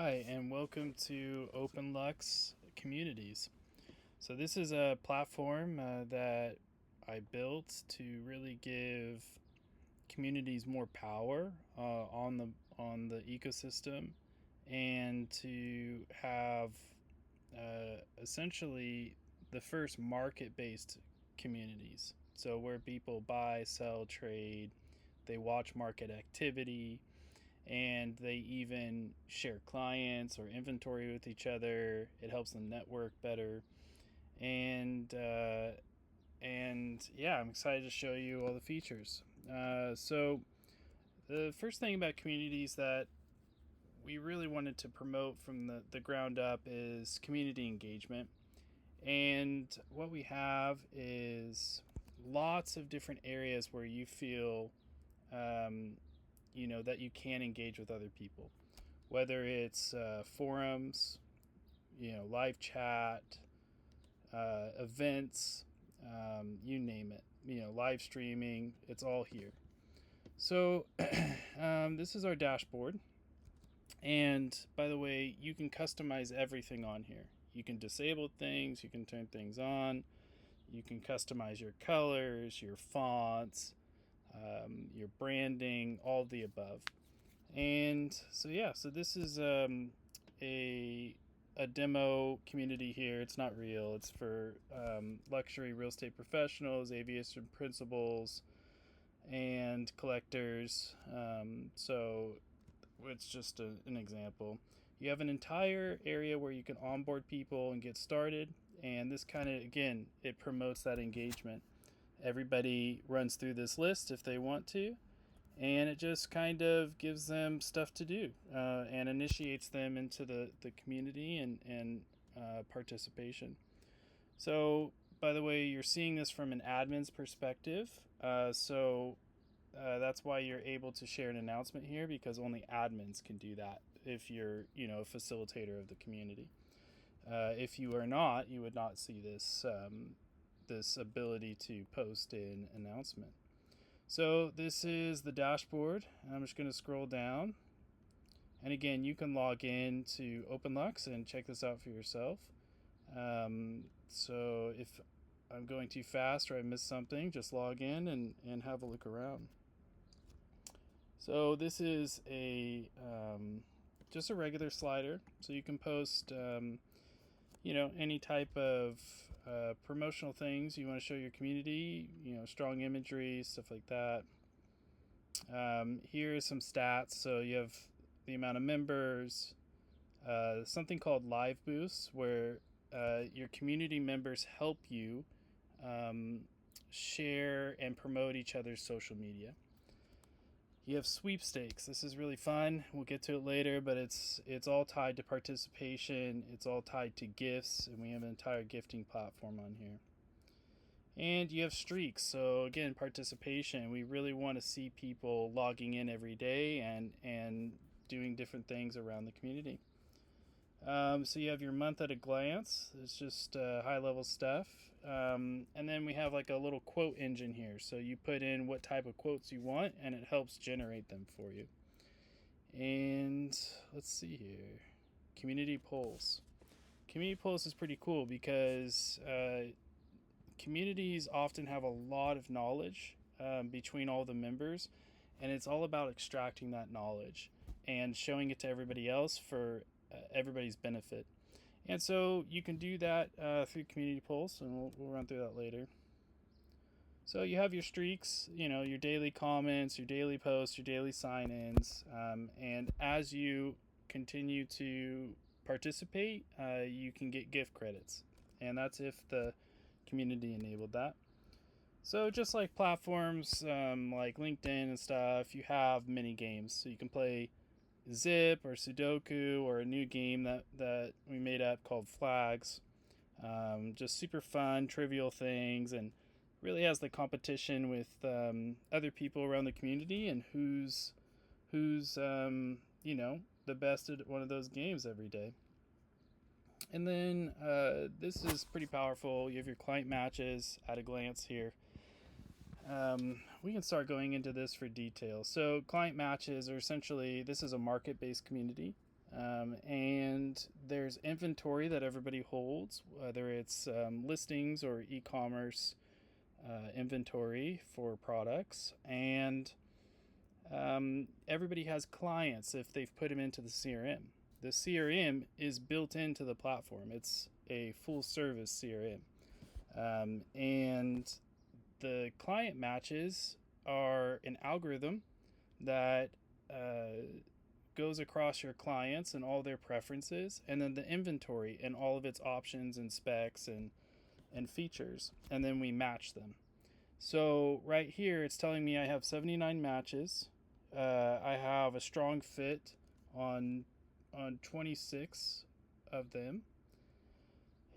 Hi, and welcome to OpenLux Communities. So, this is a platform that I built to really give communities more power on the ecosystem, and to have essentially the first market-based communities. So, where people buy, sell, trade, they watch market activity, and they even share clients or inventory with each other. It helps them network better, and yeah, I'm excited to show you all the features. So the first thing about communities that we really wanted to promote from the ground up is community engagement. And what we have is lots of different areas where you feel um, that you can engage with other people, whether it's forums, live chat, events, you name it, live streaming. It's all here. So this is our dashboard. And by the way, you can customize everything on here. You can disable things, you can turn things on, you can customize your colors, your fonts, your branding, all the above. And so yeah, so this is a a demo community here. It's not real. It's for luxury real estate professionals, aviation principals, and collectors. So it's just an example. You have an entire area where you can onboard people and get started. And this kind of, again, it promotes that engagement. Everybody runs through this list if they want to, and it just kind of gives them stuff to do and initiates them into the community and participation. So, by the way, you're seeing this from an admin's perspective. That's why you're able to share an announcement here, because only admins can do that if you're, a facilitator of the community. If you are not, you would not see this ability to post an announcement. So this is the dashboard. I'm just going to scroll down. And again, you can log in to OpenLux and check this out for yourself. So if I'm going too fast or I missed something, just log in and have a look around. So this is just a regular slider. So you can post any type of promotional things you want to show your community, strong imagery, stuff like that. Here is some stats. So you have the amount of members, something called Live Boosts, where your community members help you share and promote each other's social media. You have sweepstakes. This is really fun. We'll get to it later, but it's all tied to participation. It's all tied to gifts, and we have an entire gifting platform on here. And you have streaks. So again, participation. We really want to see people logging in every day and doing different things around the community. So you have your month at a glance. It's just high level stuff. And then we have like a little quote engine here. So you put in what type of quotes you want, and it helps generate them for you. And let's see here. Community polls. Community polls is pretty cool because communities often have a lot of knowledge between all the members, and it's all about extracting that knowledge and showing it to everybody else for everybody's benefit. And so you can do that through community polls, and we'll run through that later. So you have your streaks, your daily comments, your daily posts, your daily sign-ins, and as you continue to participate, you can get gift credits, and that's if the community enabled that. So just like platforms like LinkedIn and stuff, you have mini games, so you can play Zip or Sudoku or a new game that we made up called Flags. Just super fun, trivial things, and really has the competition with other people around the community and who's the best at one of those games every day. And then this is pretty powerful. You have your client matches at a glance here. We can start going into this for detail. So client matches are essentially, this is a market-based community. And there's inventory that everybody holds, whether it's listings or e-commerce inventory for products. And everybody has clients if they've put them into the CRM. The CRM is built into the platform. It's a full service CRM. And the client matches are an algorithm that goes across your clients and all their preferences, and then the inventory and all of its options and specs and features, and then we match them. So right here it's telling me I have 79 matches. I have a strong fit on 26 of them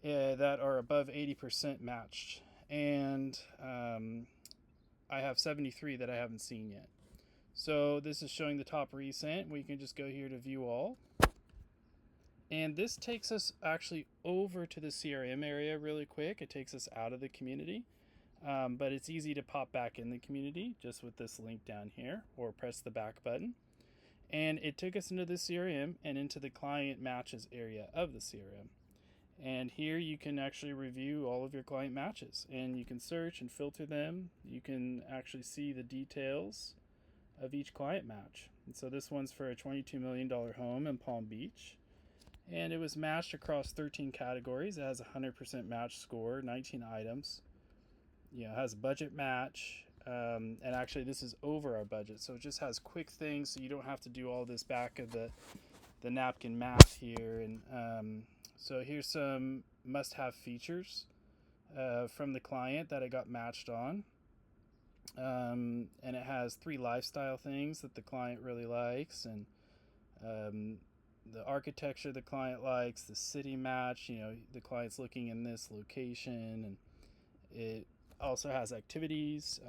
that are above 80% matched, and I have 73 that I haven't seen yet. So this is showing the top recent. We can just go here to view all. And this takes us actually over to the CRM area really quick. It takes us out of the community, but it's easy to pop back in the community just with this link down here, or press the back button. And it took us into the CRM and into the client matches area of the CRM. And here you can actually review all of your client matches, and you can search and filter them. You can actually see the details of each client match. And so this one's for a $22 million home in Palm Beach, and it was matched across 13 categories. It has a 100% match score, 19 items. It has a budget match, and actually this is over our budget, so it just has quick things, so you don't have to do all this back of the napkin math here. And so here's some must-have features from the client that I got matched on. And it has 3 lifestyle things that the client really likes, and the architecture the client likes, the city match, the client's looking in this location, and it also has activities.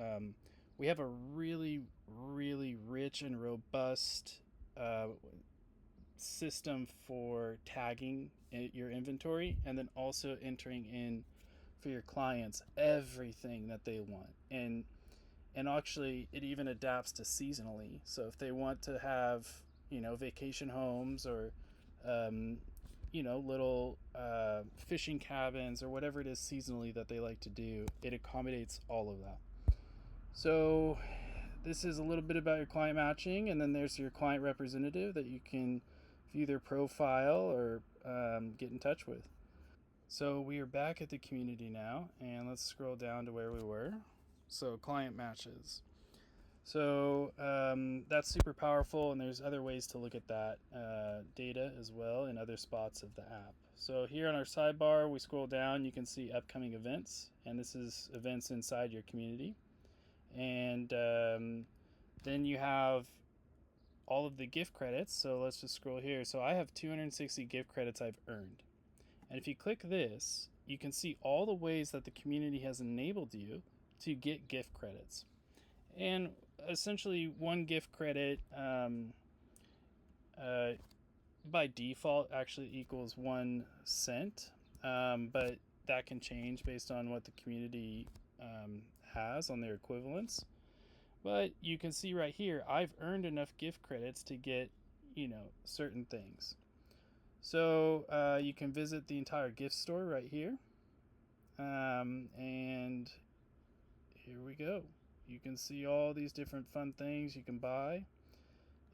We have a really, really rich and robust system for tagging your inventory, and then also entering in for your clients everything that they want. And actually it even adapts to seasonally. So if they want to have vacation homes, or little fishing cabins, or whatever it is seasonally that they like to do, it accommodates all of that. So this is a little bit about your client matching, and then there's your client representative that you can view their profile or get in touch with. So we are back at the community now, and let's scroll down to where we were. So client matches. So that's super powerful, and there's other ways to look at that data as well in other spots of the app. So here on our sidebar, we scroll down, you can see upcoming events, and this is events inside your community. And then you have all of the gift credits. So let's just scroll here. So I have 260 gift credits I've earned. And if you click this, you can see all the ways that the community has enabled you to get gift credits. And essentially, one gift credit by default actually equals 1 cent, but that can change based on what the community has on their equivalents. But you can see right here, I've earned enough gift credits to get certain things. So you can visit the entire gift store right here, and here we go. You can see all these different fun things you can buy,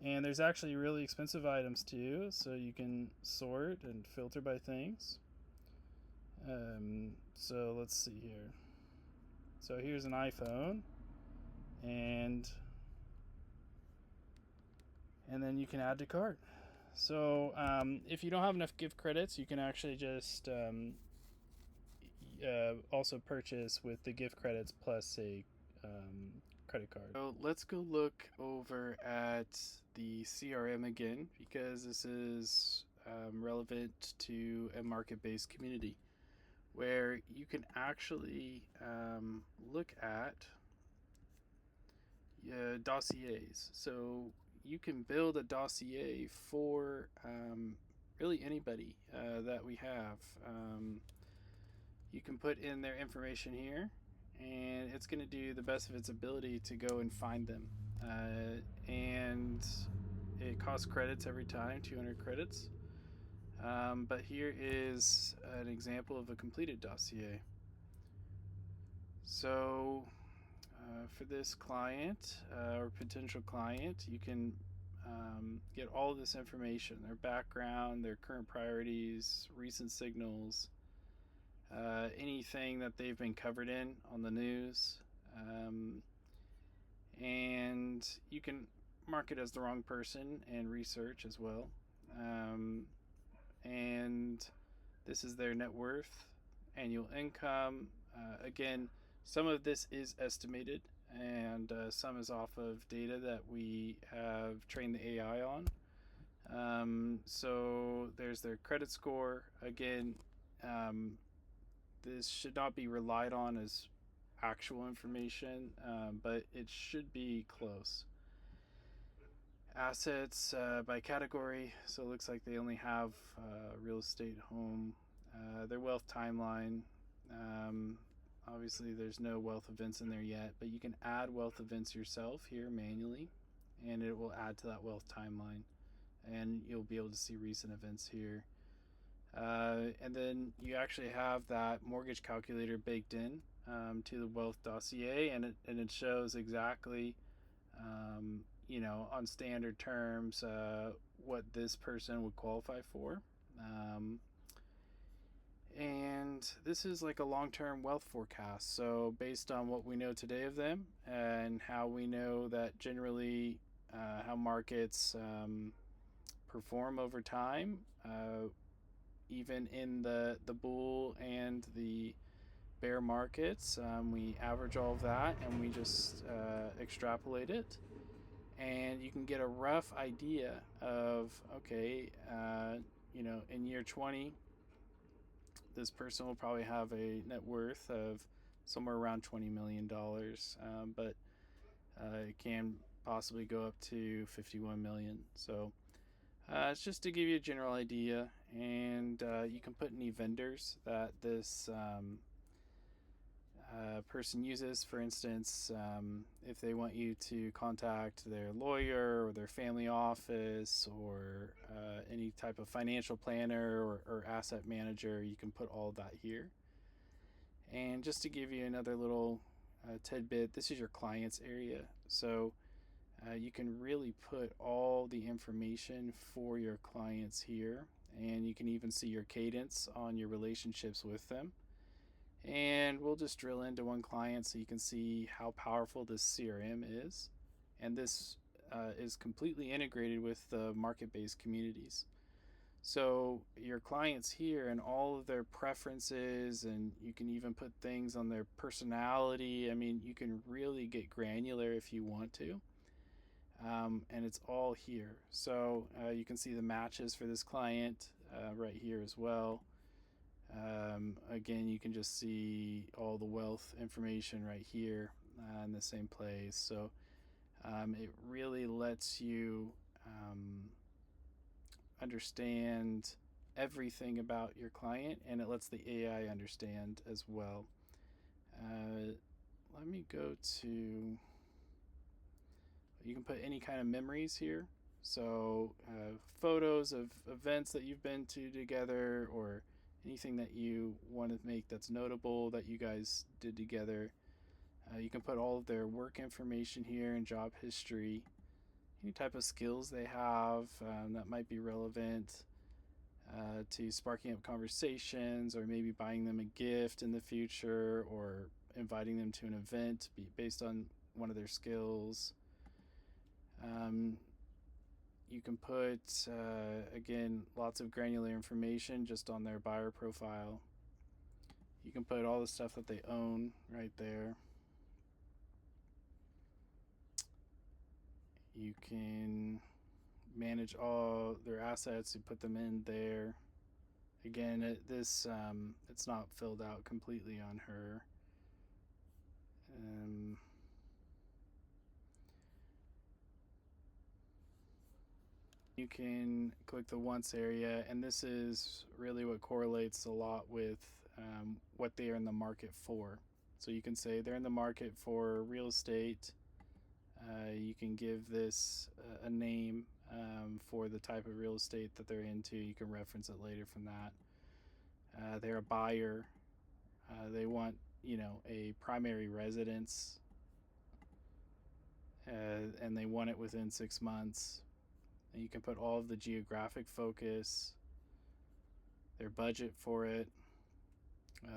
and there's actually really expensive items too, so you can sort and filter by things. So let's see here. So here's an iPhone, and then you can add to cart. So if you don't have enough gift credits, you can actually just also purchase with the gift credits plus a credit card. So let's go look over at the CRM again, because this is relevant to a market-based community where you can actually look at dossiers. So you can build a dossier for really anybody that we have. You can put in their information here, and it's going to do the best of its ability to go and find them. And it costs credits every time, 200 credits. But here is an example of a completed dossier. So for this client or potential client, you can get all of this information, their background, their current priorities, recent signals, anything that they've been covered in on the news. And you can mark it as the wrong person and research as well. And this is their net worth, annual income. Again, some of this is estimated, and some is off of data that we have trained the AI on. So there's their credit score. Again, this should not be relied on as actual information, but it should be close. Assets by category, so it looks like they only have real estate, home, their wealth timeline. Obviously there's no wealth events in there yet, but you can add wealth events yourself here manually, and it will add to that wealth timeline, and you'll be able to see recent events here. And then you actually have that mortgage calculator baked in to the wealth dossier, and it shows exactly on standard terms what this person would qualify for. And this is like a long-term wealth forecast. So based on what we know today of them and how we know that generally how markets perform over time, even in the bull and the bear markets, we average all of that and we just extrapolate it. And you can get a rough idea of, okay, in year 20, this person will probably have a net worth of somewhere around $20 million, but it can possibly go up to 51 million. So it's just to give you a general idea, and you can put any vendors that this person uses. For instance, if they want you to contact their lawyer or their family office or any type of financial planner or asset manager, you can put all of that here. And just to give you another little tidbit, this is your clients area. So you can really put all the information for your clients here, and you can even see your cadence on your relationships with them. And we'll just drill into one client so you can see how powerful this CRM is. And this is completely integrated with the market-based communities. So your clients here and all of their preferences, and you can even put things on their personality. I mean, you can really get granular if you want to. And it's all here. So you can see the matches for this client right here as well. Again, you can just see all the wealth information right here in the same place. So it really lets you understand everything about your client, and it lets the AI understand as well. Let me go to, you can put any kind of memories here. So photos of events that you've been to together, or anything that you want to make that's notable that you guys did together. You can put all of their work information here and job history, any type of skills they have that might be relevant to sparking up conversations, or maybe buying them a gift in the future, or inviting them to an event based on one of their skills. You can put, again, lots of granular information just on their buyer profile. You can put all the stuff that they own right there. You can manage all their assets and put them in there. Again, it's not filled out completely on her. You can click the once area, and this is really what correlates a lot with what they are in the market for. So you can say they're in the market for real estate. You can give this a name. for the type of real estate that they're into. You can reference it later from that. They're a buyer. They want, a primary residence, and they want it within 6 months. And you can put all of the geographic focus, their budget for it,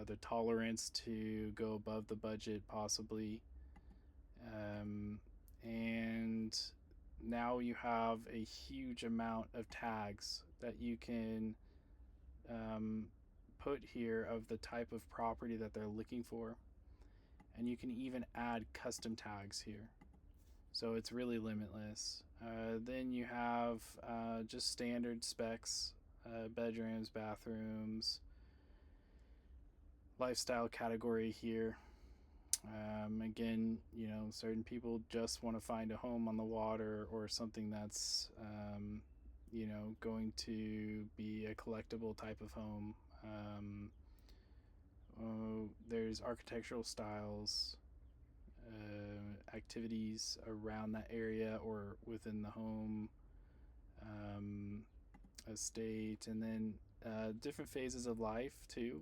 their tolerance to go above the budget possibly. And now you have a huge amount of tags that you can put here of the type of property that they're looking for. And you can even add custom tags here. So it's really limitless. Then you have just standard specs, bedrooms, bathrooms, lifestyle category here. Again, certain people just want to find a home on the water or something that's, going to be a collectible type of home. There's architectural styles, activities around that area or within the home, estate, and then different phases of life too.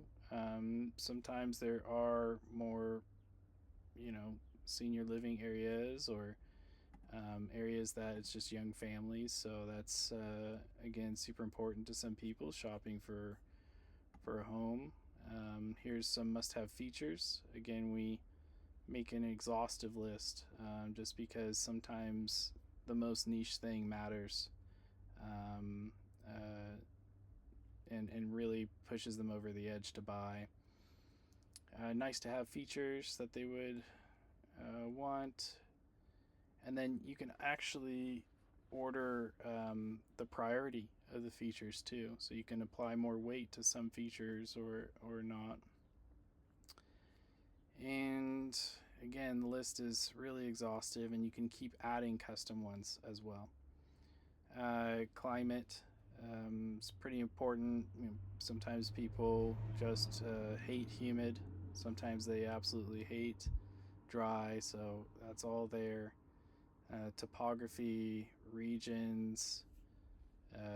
Sometimes there are more, senior living areas or areas that it's just young families. So that's again super important to some people shopping for a home. Here's some must-have features. Again, we make an exhaustive list just because sometimes the most niche thing matters, and really pushes them over the edge to buy. Nice to have features that they would want. And then you can actually order the priority of the features too. So you can apply more weight to some features or not. And again, the list is really exhaustive, and you can keep adding custom ones as well. Climate is pretty important. Sometimes people just hate humid. Sometimes they absolutely hate dry. So that's all there. Topography, regions,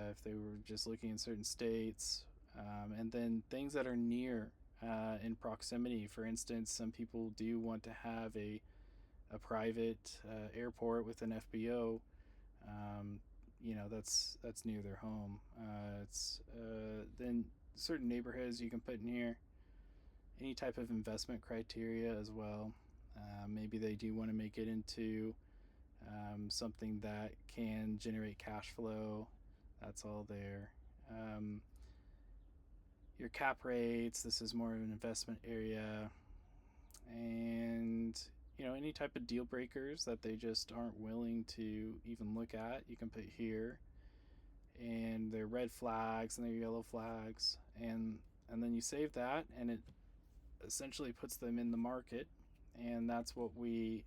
if they were just looking in certain states, and then things that are near in proximity. For instance, some people do want to have a private airport with an FBO. That's near their home. It's then certain neighborhoods you can put in here. Any type of investment criteria as well. Maybe they do want to make it into something that can generate cash flow. That's all there. Your cap rates, this is more of an investment area. And any type of deal breakers that they just aren't willing to even look at, you can put here. And their red flags and their yellow flags, and then you save that, and it essentially puts them in the market. And that's what we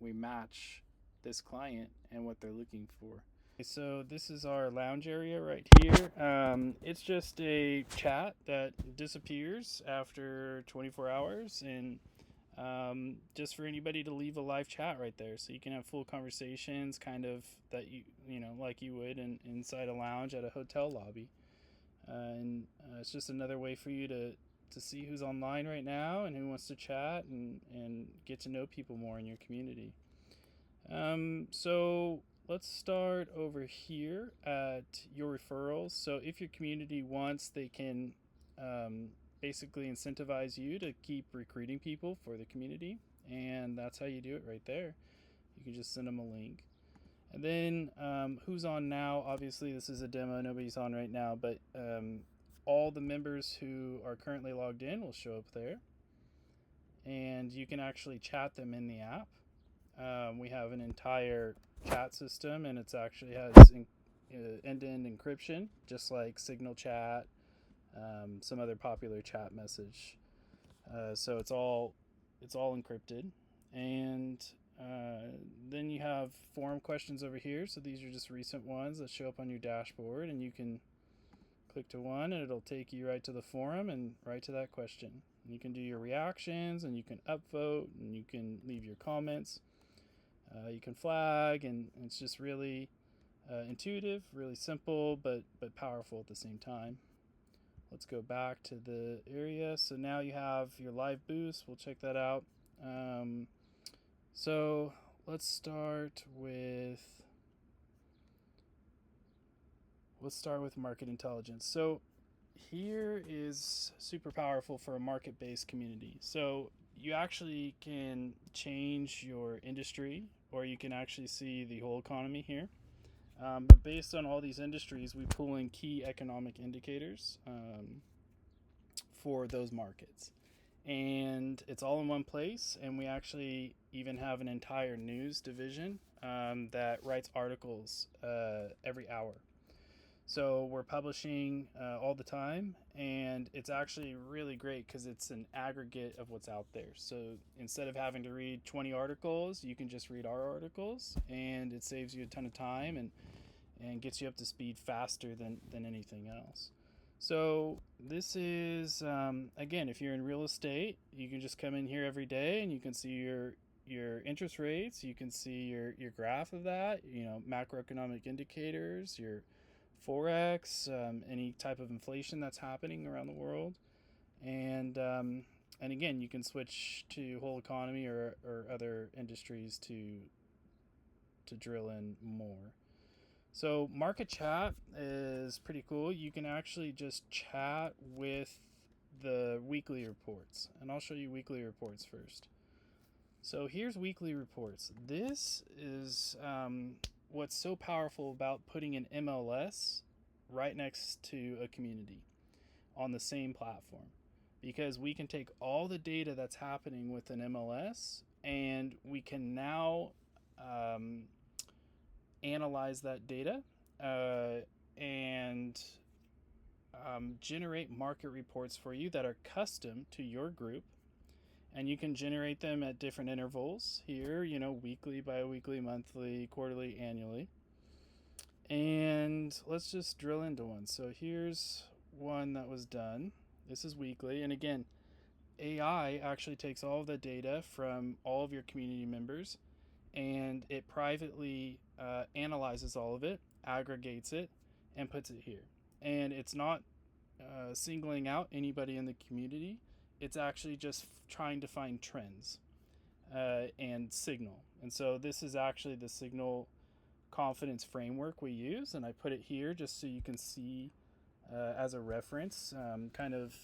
match this client and what they're looking for. So this is our lounge area right here. It's just a chat that disappears after 24 hours, and just for anybody to leave a live chat right there, so you can have full conversations, kind of that like you would inside a lounge at a hotel lobby. And it's just another way for you to see who's online right now and who wants to chat and get to know people more in your community. So let's start over here at your referrals. So if your community wants, they can basically incentivize you to keep recruiting people for the community, and that's how you do it right there. You can just send them a link. And then who's on now? Obviously this is a demo, nobody's on right now, but all the members who are currently logged in will show up there, and you can actually chat them in the app. We have an entire chat system, and it's actually has end-to-end encryption, just like Signal Chat, some other popular chat message. So it's all encrypted. And then you have forum questions over here. So these are just recent ones that show up on your dashboard, and you can click to one and it'll take you right to the forum and right to that question. You can do your reactions, and you can upvote, and you can leave your comments. You can flag, and it's just really intuitive, really simple, but powerful at the same time. Let's go back to the area. So now you have your live boost. We'll check that out. Um, so let's start with market intelligence. So here is super powerful for a market-based community. So you actually can change your industry, or you can actually see the whole economy here. But based on all these industries, we pull in key economic indicators for those markets. And it's all in one place. And we actually even have an entire news division that writes articles every hour. So we're publishing all the time, and it's actually really great because it's an aggregate of what's out there. So instead of having to read 20 articles, you can just read our articles, and it saves you a ton of time and gets you up to speed faster than anything else. So this is, again, if you're in real estate, you can just come in here every day and you can see your interest rates. You can see your graph of that, macroeconomic indicators, your forex, any type of inflation that's happening around the world, and again, you can switch to whole economy or other industries to drill in more. So market chat is pretty cool. You can actually just chat with the weekly reports, and I'll show you weekly reports first. So here's weekly reports. This is what's so powerful about putting an MLS right next to a community on the same platform, because we can take all the data that's happening with an MLS and we can now analyze that data and generate market reports for you that are custom to your group. And you can generate them at different intervals here, weekly, bi-weekly, monthly, quarterly, annually. And let's just drill into one. So here's one that was done. This is weekly. And again, AI actually takes all of the data from all of your community members and it privately analyzes all of it, aggregates it, and puts it here. And it's not singling out anybody in the community. It's actually just trying to find trends and signal. And so this is actually the signal confidence framework we use, and I put it here just so you can see as a reference kind of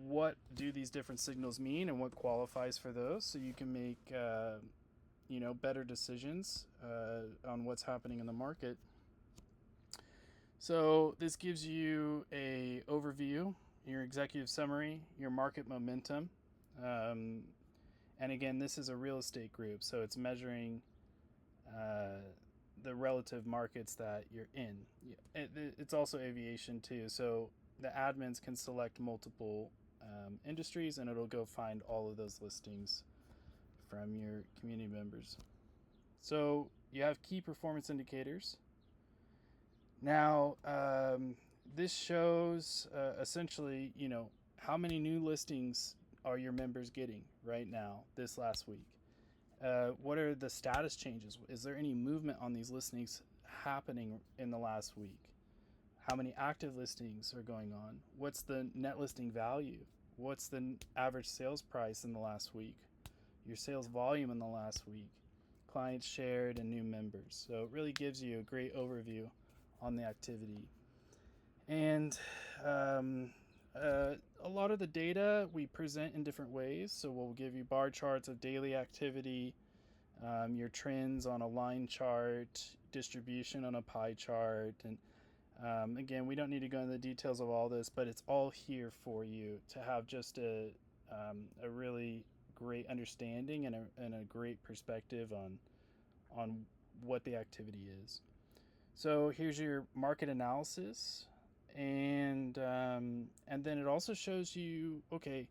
what do these different signals mean and what qualifies for those, so you can make better decisions on what's happening in the market. So this gives you a overview, your executive summary, your market momentum, and again, this is a real estate group, so it's measuring the relative markets that you're in. It's also aviation too, so the admins can select multiple industries and it'll go find all of those listings from your community members. So you have key performance indicators. Now, this shows essentially, how many new listings are your members getting right now this last week? What are the status changes? Is there any movement on these listings happening in the last week? How many active listings are going on? What's the net listing value? What's the average sales price in the last week? Your sales volume in the last week? Clients shared and new members. So it really gives you a great overview on the activity. And a lot of the data we present in different ways. So we'll give you bar charts of daily activity, your trends on a line chart, distribution on a pie chart. And again, we don't need to go into the details of all this, but it's all here for you to have just a really great understanding and a great perspective on what the activity is. So here's your market analysis, and then it also shows you, okay,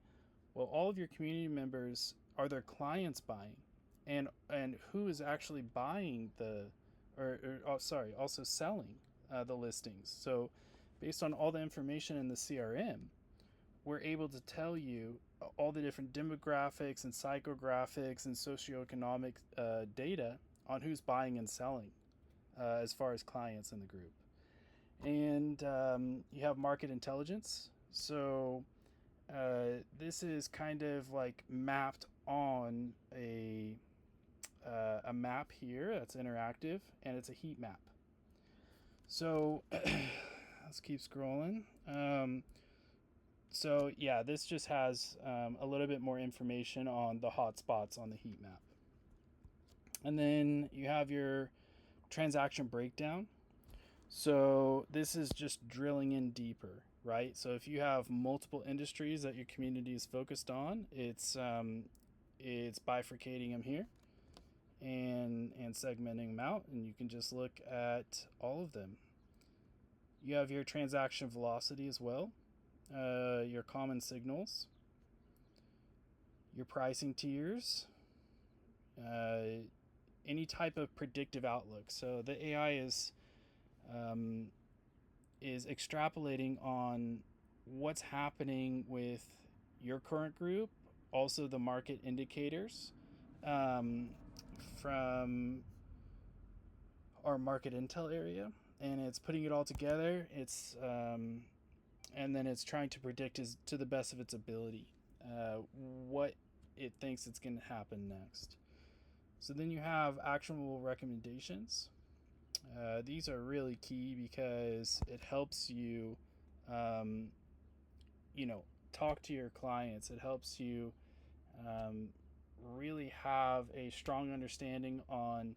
well, all of your community members, are their clients buying, and who is actually buying also selling the listings. So based on all the information in the CRM, we're able to tell you all the different demographics and psychographics and socioeconomic data on who's buying and selling as far as clients in the group. And you have market intelligence. So this is kind of like mapped on a map here that's interactive, and it's a heat map. So let's keep scrolling. So yeah, this just has a little bit more information on the hotspots on the heat map. And then you have your transaction breakdown. So this is just drilling in deeper, right? So if you have multiple industries that your community is focused on, it's bifurcating them here and segmenting them out, and you can just look at all of them. You have your transaction velocity as well, your common signals, your pricing tiers, any type of predictive outlook. So the AI is extrapolating on what's happening with your current group, also the market indicators from our market intel area, and it's putting it all together. And then it's trying to predict to the best of its ability what it thinks it's going to happen next. So then you have actionable recommendations. These are really key because it helps you, um, talk to your clients. It helps you really have a strong understanding on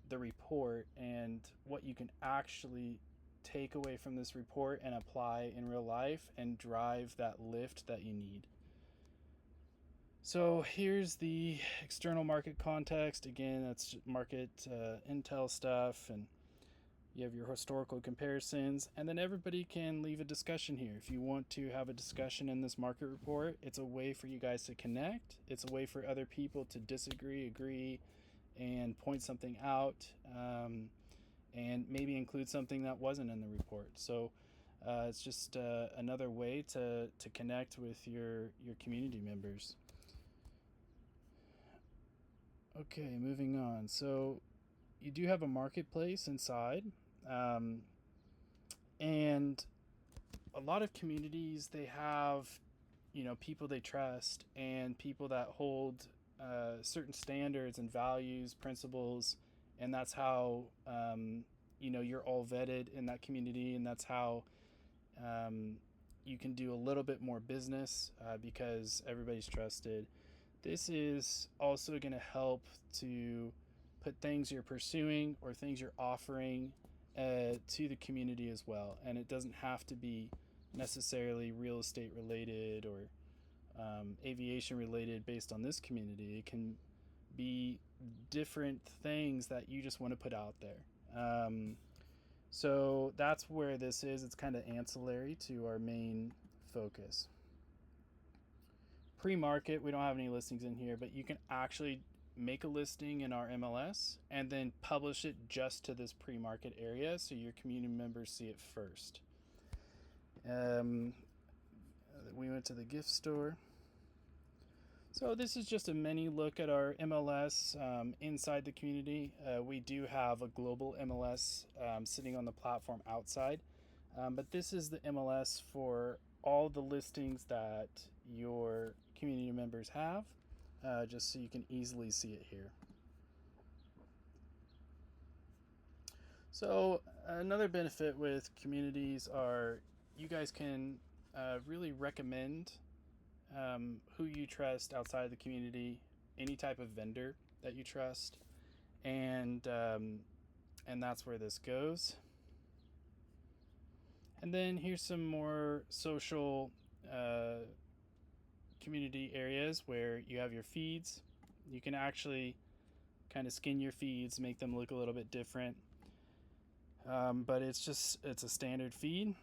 the report and what you can actually take away from this report and apply in real life and drive that lift that you need. So here's the external market context. Again, that's market intel stuff, and you have your historical comparisons, and then everybody can leave a discussion here. If you want to have a discussion in this market report, it's a way for you guys to connect. It's a way for other people to disagree, agree, and point something out, and maybe include something that wasn't in the report. So it's just another way to connect with your community members. Okay, moving on. So you do have a marketplace inside, and a lot of communities, they have people they trust and people that hold certain standards and values, principles, and that's how you're all vetted in that community, and that's how you can do a little bit more business because everybody's trusted. This is also going to help to put things you're pursuing or things you're offering to the community as well, and it doesn't have to be necessarily real estate related or aviation related based on this community. It can be different things that you just want to put out there. So that's where this is. It's kind of ancillary to our main focus. Pre-market, we don't have any listings in here, but you can actually make a listing in our MLS and then publish it just to this pre-market area so your community members see it first. We went to the gift store. So this is just a mini look at our MLS inside the community. We do have a global MLS sitting on the platform outside, but this is the MLS for all the listings that your community members have, just so you can easily see it here. So another benefit with communities are you guys can really recommend who you trust outside the community, any type of vendor that you trust, and that's where this goes. And then here's some more social community areas where you have your feeds. You can actually kind of skin your feeds, make them look a little bit different, but it's a standard feed.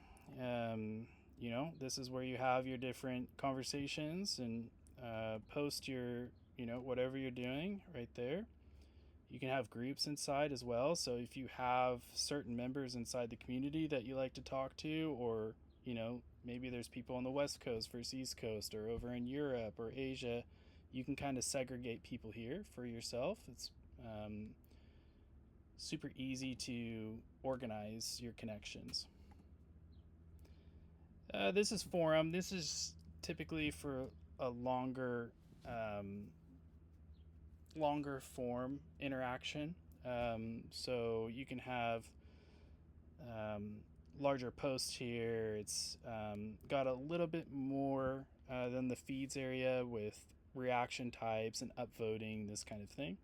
This is where you have your different conversations and post your whatever you're doing right there. You can have groups inside as well, so if you have certain members inside the community that you like to talk to, or maybe there's people on the West Coast versus East Coast, or over in Europe or Asia, you can kind of segregate people here for yourself. It's super easy to organize your connections. This is forum. This is typically for a um, longer form interaction. So you can have um, larger posts here. It's got a little bit more than the feeds area with reaction types and upvoting, this kind of thing.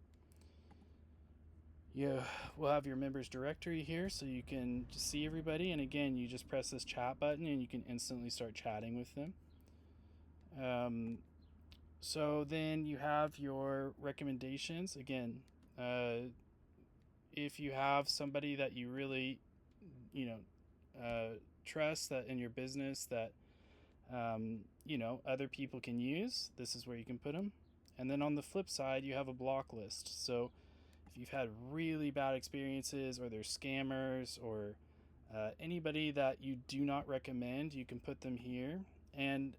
We'll have your members directory here so you can just see everybody. And again, you just press this chat button and you can instantly start chatting with them. So then you have your recommendations. Again, if you have somebody that you really, you know, trust that in your business that, other people can use, this is where you can put them. And then on the flip side, you have a block list. So if you've had really bad experiences or there's scammers or anybody that you do not recommend, you can put them here. And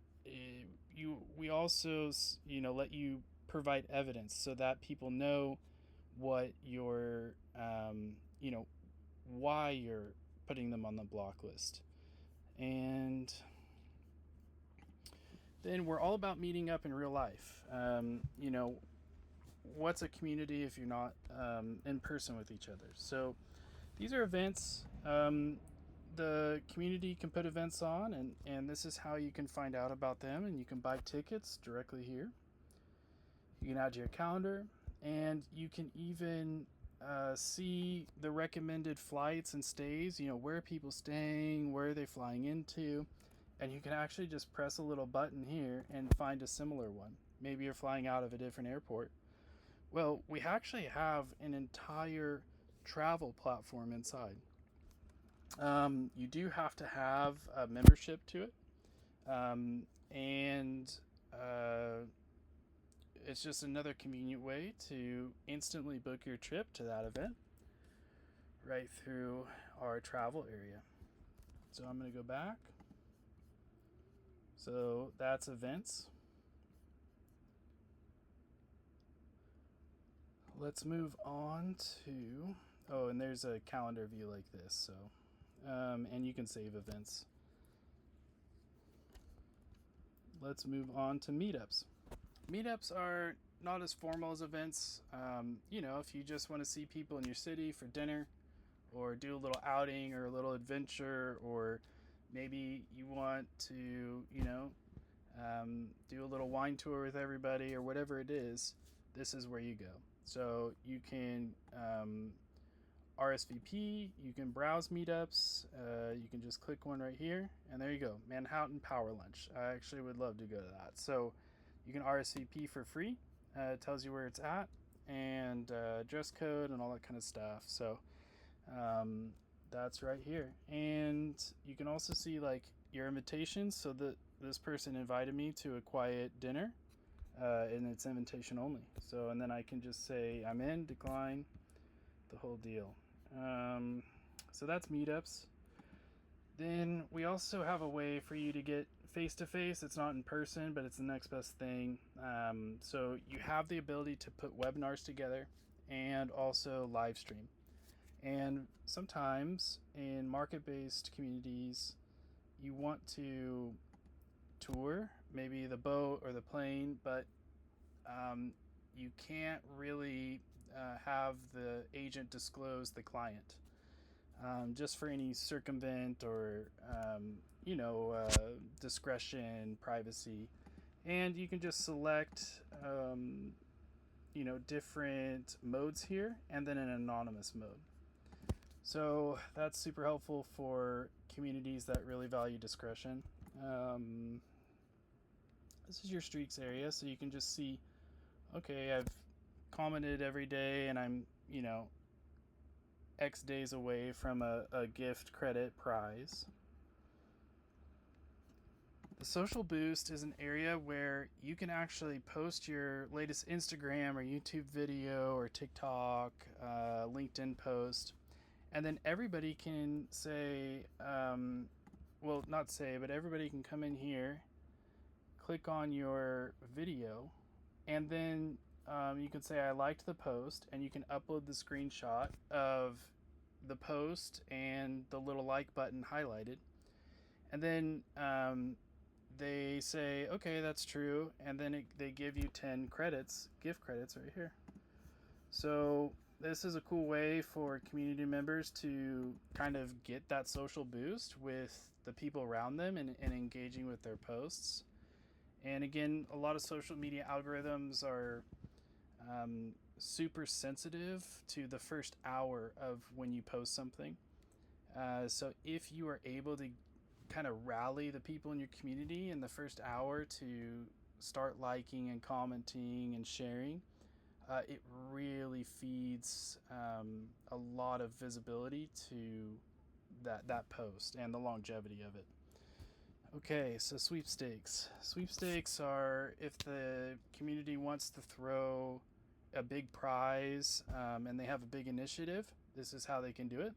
we also let you provide evidence so that people know what your why you're putting them on the block list. And then we're all about meeting up in real life. What's a community if you're not in person with each other? So these are events. The community can put events on, and this is how you can find out about them, and you can buy tickets directly here. You can add to your calendar, and you can even see the recommended flights and stays, where are people staying, where are they flying into, and you can actually just press a little button here and find a similar one. Maybe you're flying out of a different airport. Well, we actually have an entire travel platform inside. You do have to have a membership to it. And it's just another convenient way to instantly book your trip to that event right through our travel area. So I'm going to go back. So that's events. Let's move on to, and there's a calendar view like this. So, and you can save events. Let's move on to meetups. Meetups are not as formal as events. If you just want to see people in your city for dinner or do a little outing or a little adventure, or maybe you want to, do a little wine tour with everybody or whatever it is, this is where you go. So you can RSVP, you can browse meetups, you can just click one right here, and there you go, Manhattan Power Lunch. I actually would love to go to that. So you can RSVP for free. It tells you where it's at and dress code and all that kind of stuff. So that's right here. And you can also see like your invitations. So that this person invited me to a quiet dinner, and it's invitation only. So, and then I can just say I'm in, decline, the whole deal. So that's meetups. Then we also have a way for you to get face-to-face. It's not in person, but it's the next best thing. So you have the ability to put webinars together and also live stream. And sometimes in market-based communities, you want to tour maybe the boat or the plane, but you can't really have the agent disclose the client, just for any circumvent or discretion, privacy. And you can just select different modes here, and then an anonymous mode. So that's super helpful for communities that really value discretion. This is your streaks area, so you can just see, okay, I've commented every day and I'm, X days away from a gift credit prize. The social boost is an area where you can actually post your latest Instagram or YouTube video or TikTok, LinkedIn post, and then everybody can say, not say, but everybody can come in here, click on your video, and then you can say I liked the post, and you can upload the screenshot of the post and the little like button highlighted. And then they say, okay, that's true. And then they give you 10 credits, gift credits right here. So this is a cool way for community members to kind of get that social boost with the people around them and engaging with their posts. And again, a lot of social media algorithms are super sensitive to the first hour of when you post something. So if you are able to kind of rally the people in your community in the first hour to start liking and commenting and sharing, it really feeds a lot of visibility to that post and the longevity of it. Okay, so sweepstakes. Sweepstakes are if the community wants to throw a big prize and they have a big initiative, this is how they can do it.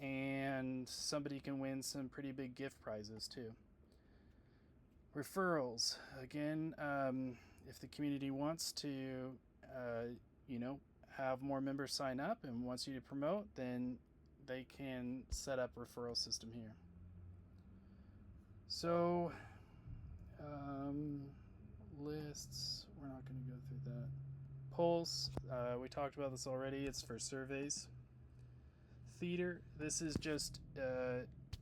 And somebody can win some pretty big gift prizes too. Referrals. Again, if the community wants to, have more members sign up and wants you to promote, then they can set up a referral system here. So, lists, we're not going to go through that. Polls, we talked about this already, it's for surveys. Theater, this is just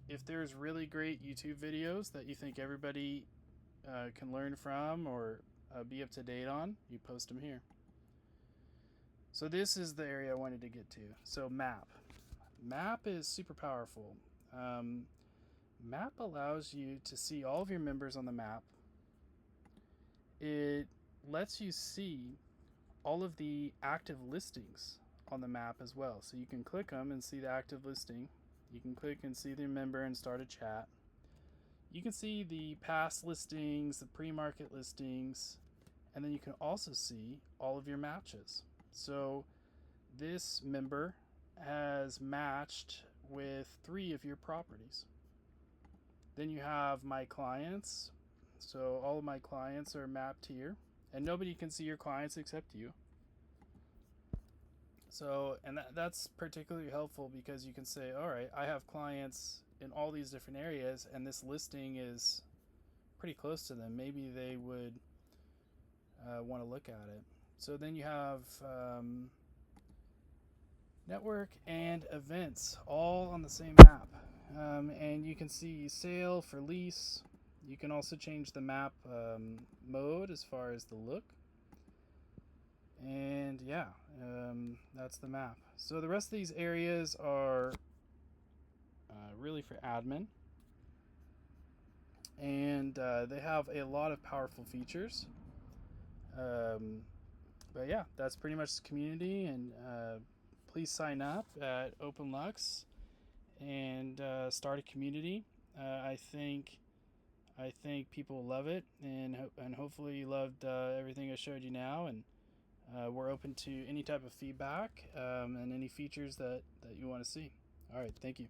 if there's really great YouTube videos that you think everybody can learn from or be up to date on, you post them here. So this is the area I wanted to get to. So map. Map is super powerful. Map allows you to see all of your members on the map. It lets you see all of the active listings on the map as well. So you can click them and see the active listing. You can click and see the member and start a chat. You can see the past listings, the pre-market listings, and then you can also see all of your matches. So this member has matched with 3 of your properties. Then you have my clients. So all of my clients are mapped here, and nobody can see your clients except you. So, and that's particularly helpful because you can say, all right, I have clients in all these different areas, and this listing is pretty close to them. Maybe they would want to look at it. So then you have network and events all on the same map. And you can see sale for lease. You can also change the map mode as far as the look. And yeah, that's the map. So the rest of these areas are really for admin. And they have a lot of powerful features. But yeah, that's pretty much the community. And please sign up at OpenLux and start a community. I think people love it, and hopefully you loved everything I showed you now. And we're open to any type of feedback and any features that you want to see. All right, thank you.